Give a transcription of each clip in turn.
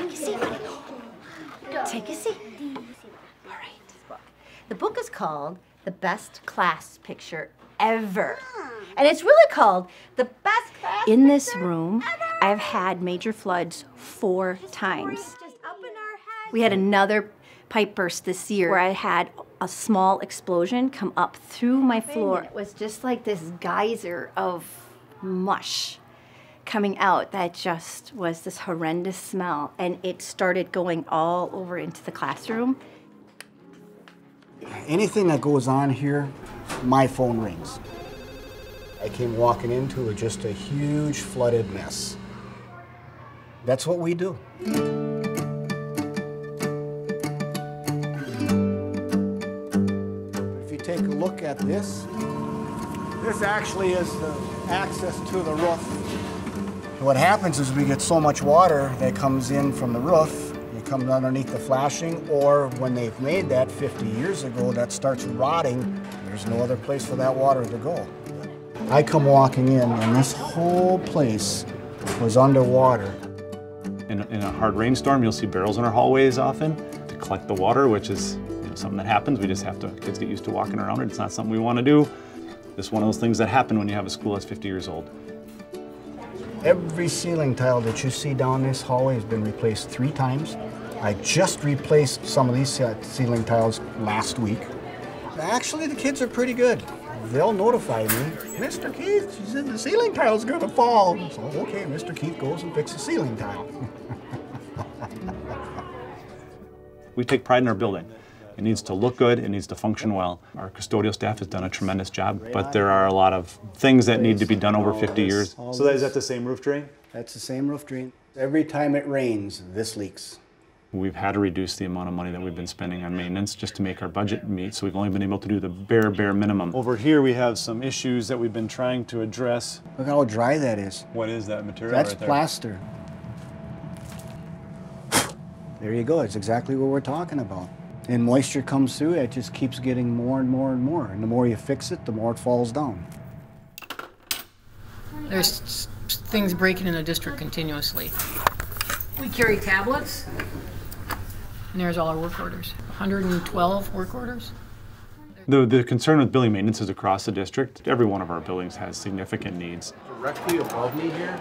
Take a seat, buddy. Take a seat. All right. The book is called The Best Class Picture Ever. And it's really called The Best Class In this Picture room, Ever. I've had major floods 4 times. Just up in our heads. We had another pipe burst this year where I had a small explosion come up through my floor. It was just like this geyser of mush coming out that just was this horrendous smell, and it started going all over into the classroom. Anything that goes on here, my phone rings. I came walking into just a huge flooded mess. That's what we do. If you take a look at this actually is the access to the roof. What happens is we get so much water that comes in from the roof, it comes underneath the flashing, or when they've made that 50 years ago, that starts rotting. There's no other place for that water to go. I come walking in, and this whole place was underwater. In a hard rainstorm, you'll see barrels in our hallways often to collect the water, which is something that happens. We just have to, kids get used to walking around it. It's not something we want to do. It's one of those things that happen when you have a school that's 50 years old. Every ceiling tile that you see down this hallway has been replaced 3 times. I just replaced some of these ceiling tiles last week. Actually, the kids are pretty good. They'll notify me, Mr. Keith, she said the ceiling tile's gonna fall. So, okay, Mr. Keith goes and fixes the ceiling tile. We take pride in our building. It needs to look good, it needs to function well. Our custodial staff has done a tremendous job, but there are a lot of things that need to be done over 50 years. So is that the same roof drain? That's the same roof drain. Every time it rains, this leaks. We've had to reduce the amount of money that we've been spending on maintenance just to make our budget meet, so we've only been able to do the bare minimum. Over here we have some issues that we've been trying to address. Look how dry that is. What is that material That's right there? plaster. There you go, it's exactly what we're talking about. And moisture comes through, it just keeps getting more and more and more. And the more you fix it, the more it falls down. There's things breaking in the district continuously. We carry tablets, and there's all our work orders. 112 work orders. The concern with building maintenance is across the district. Every one of our buildings has significant needs. Directly above me here,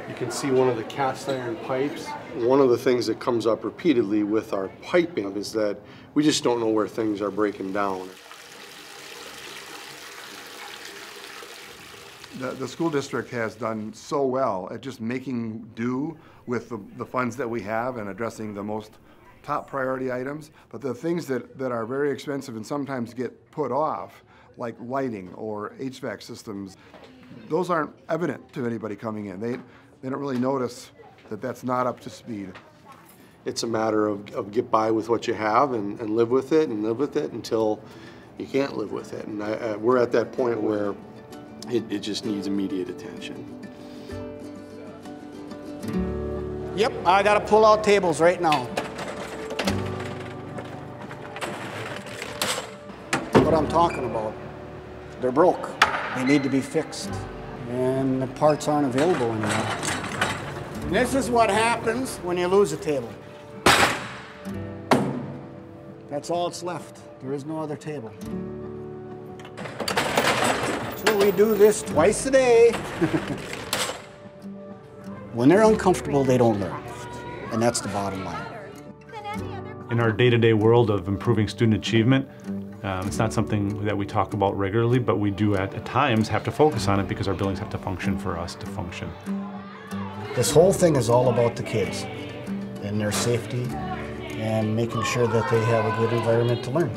you can see one of the cast iron pipes. One of the things that comes up repeatedly with our piping is that we just don't know where things are breaking down. The school district has done so well at just making do with the funds that we have and addressing the most top priority items. But the things that are very expensive and sometimes get put off, like lighting or HVAC systems, those aren't evident to anybody coming in. They don't really notice that that's not up to speed. It's a matter of get by with what you have and live with it until you can't live with it. And we're at that point where it just needs immediate attention. Yep, I gotta pull out tables right now. What I'm talking about, they're broke. They need to be fixed. And the parts aren't available anymore. And this is what happens when you lose a table. That's all that's left. There is no other table. So we do this twice a day. When they're uncomfortable, they don't learn. And that's the bottom line. In our day-to-day world of improving student achievement, it's not something that we talk about regularly, but we do at times have to focus on it because our buildings have to function for us to function. This whole thing is all about the kids and their safety and making sure that they have a good environment to learn.